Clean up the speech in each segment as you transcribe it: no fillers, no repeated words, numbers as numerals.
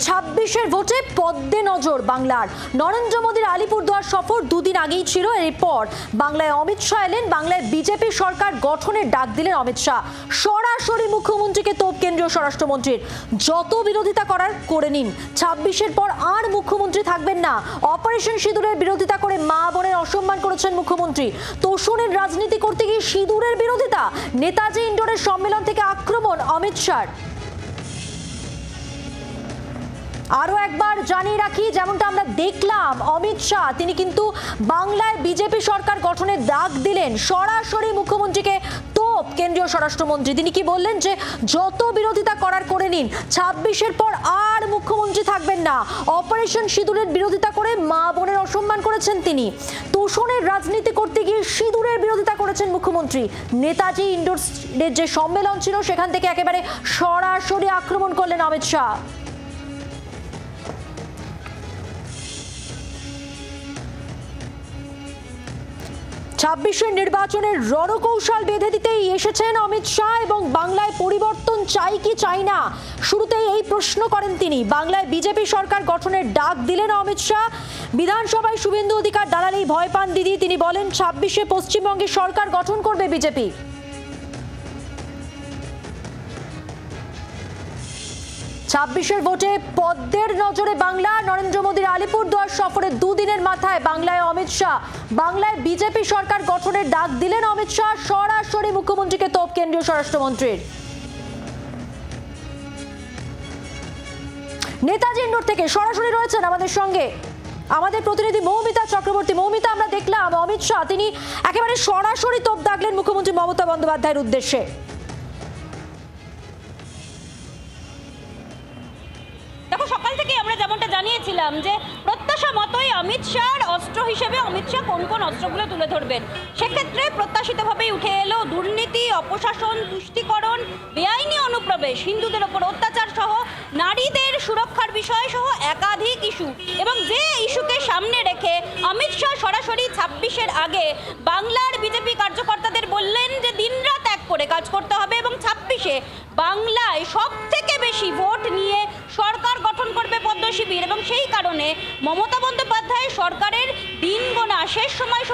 26-এর ভোটে পদ্মে নজর বাংলার। নরেন্দ্র মোদীর আলিপুরদুয়ার সফর দুদিন আগেই ছিল। এরপর বাংলায় অমিত শাহ এলেন। বাংলায় বিজেপি সরকার গঠনের ডাক দিলেন অমিত শাহ। সরাসরি মুখ্যমন্ত্রীকে তোপ কেন্দ্রীয় স্বরাষ্ট্রমন্ত্রীর। যত বিরোধিতা করার করে নিন। 26-এর পর আর মুখ্যমন্ত্রী থাকবেন না। অপারেশন সিঁদুরের বিরোধিতা করে মা বোনের অসম্মান করেছেন মুখ্যমন্ত্রী। তোষণের রাজনীতি করতে গিয়ে সিঁদুরের বিরোধিতা। নেতাজি ইন্ডোরের সম্মেলন থেকে আক্রমণ অমিত শাহ। আরো একবার জানিয়ে রাখি, যেমনটা আমরা দেখলাম অমিত শাহ তিনি কিন্তু বাংলায় বিজেপি সরকার গঠনের ডাক দিলেন। সরাসরি মুখ্যমন্ত্রীকে তোপ কেন্দ্রীয় স্বরাষ্ট্রমন্ত্রী। তিনি কি বললেন যে যত বিরোধিতা করার করে নিন, 26-এর পর আর মুখ্যমন্ত্রী থাকবেন না। অপারেশন সিঁদুরের বিরোধিতা করে মা বোনের অসম্মান করেছেন তিনি। তোষণের রাজনীতি করতে গিয়ে সিঁদুরের বিরোধিতা করেছেন মুখ্যমন্ত্রী। নেতাজি ইন্ডোরের যে সম্মেলন ছিল সেখান থেকে একেবারে সরাসরি আক্রমণ করলেন অমিত শাহ। 26-এর নির্বাচনের রণকৌশল বেঁধে দিতেই এসেছেন অমিত শাহ এবং বাংলায় পরিবর্তন চাই কি চাই না, শুরুতেই এই প্রশ্ন করেন তিনি। বাংলায় বিজেপি সরকার গঠনের ডাক দিলেন অমিত শাহ। বিধানসভায় শুভেন্দু অধিকার দাঁড়ালেই ভয় পান দিদি। তিনি বলেন 26-এ পশ্চিমবঙ্গে সরকার গঠন করবে বিজেপি। 26-এর ভোটে পদ্মের নজরে বাংলা। নরেন্দ্র মোদীর আলিপুরদুয়ার সফরের দুদিনের মাথায় বাংলায় অমিত শাহ। বাংলায় বিজেপি সরকার গঠনের ডাক দিলেন অমিত শাহ। সরাসরি মুখ্যমন্ত্রীকে তোপ কেন্দ্রীয় স্বরাষ্ট্রমন্ত্রীর। নেতাজি ইন্ডোর থেকে সরাসরি রয়েছেন আমাদের সঙ্গে আমাদের প্রতিনিধি মৌমিতা চক্রবর্তী। মৌমিতা, আমরা দেখলাম অমিত শাহ তিনি একেবারে সরাসরি তোপ দাগলেন মুখ্যমন্ত্রী মমতা বন্দ্যোপাধ্যায়ের উদ্দেশ্যে। সকাল থেকে আমরা যেমনটা জানিয়েছিলাম যে প্রত্যাশা মতোই অমিত শাহর অস্ত্র হিসেবে অমিত শাহ কোন কোন অস্ত্রগুলো তুলে ধরবেন, সেক্ষেত্রে প্রত্যাশিতভাবেই উঠে এলো দুর্নীতি, অপশাসন, তুষ্টিকরণ, বেআইনি অনুপ্রবেশ, হিন্দুদের ওপর অত্যাচার সহ নারীদের সুরক্ষার বিষয় সহ একাধিক ইস্যু। এবং যে ইস্যুকে সামনে রেখে অমিত শাহ সরাসরি 26-এর আগে বাংলার বিজেপি কার্যকর্তাদের বললেন যে দিনরাত এক করে কাজ করতে হবে এবং 26-এ বাংলায় সব থেকে বেশি ভোট নিয়ে সরকার গঠন করবে পদ্ম শিবির। এবং সেই কারণে মমতা বন্দ্যোপাধ্যায় সরকারের দিন গোনা শেষ সময়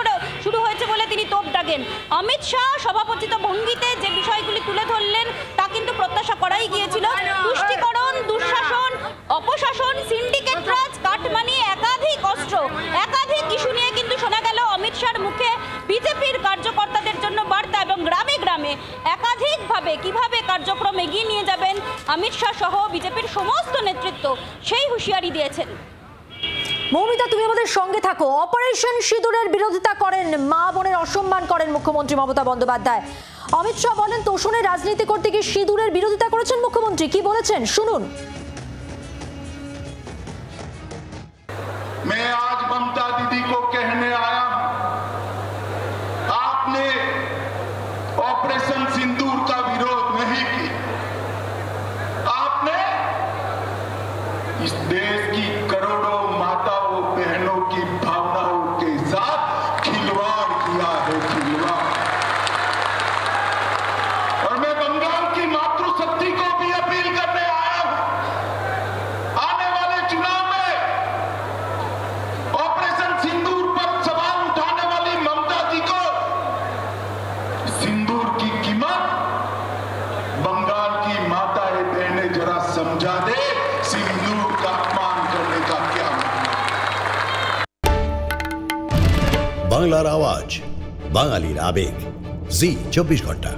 শুরু হয়েছে বলে তিনি তোপ দাগেন। অমিত শাহ সভাপতিত্ব ভঙ্গিতে যে বিষয়গুলি তুলে ধরলেন তা কিন্তু প্রত্যাশা করাই গিয়েছিল। তুষ্টিকরণ, দুঃশাসন, অপশাসন, সিন্ডিকেট রাজ, কাটমানি, একাধিক অস্ত্র, একাধিক ইস্যু নিয়ে কিন্তু শোনা গেল অমিত শাহর মুখে বিজেপির কার্যকর্তাদের জন্য বার্তা। এবং গ্রামে গ্রামে একাধিকভাবে কিভাবে কার্যক্রম এগিয়ে নিয়ে যাবেন অমিত শাহ সহ বিজেপির সমস্ত নেতৃত্ব সেই হুঁশিয়ারি দিয়েছেন। মৌমিতা, তুমি আমাদের সঙ্গে থাকো। অপারেশন সিঁদুরের বিরোধিতা করেন, মা বোনের অসম্মান করেন মুখ্যমন্ত্রী মমতা বন্দ্যোপাধ্যায়। অমিত শাহ বলেন তোষণের রাজনীতি করতে গিয়ে সিঁদুরের বিরোধিতা করেছেন মুখ্যমন্ত্রী। কি বলেছেন শুনুন। मैं आज ममता दीदी को कहने आया हूं, आपने ऑपरेशन सिंदूर का विरोध नहीं किया, आपने इस देश की करोड़ों माताओं बहनों की भावनाओं के साथ खिलवाड़ किया है, खिलवाड़। और मैं बंगाल की मातृशक्ति को भी अपील करने आया हूं, आने वाले चुनाव में ऑपरेशन सिंदूर पर सवाल उठाने वाली ममता जी को सिंदूर की कीमत बंगाल की माताएं बहनें जरा समझा दे, सिंदूर का अपमान करने का क्या मतलब। বাংলার আওয়াজ, বাঙালির আবেগ, জি 24 ঘন্টা।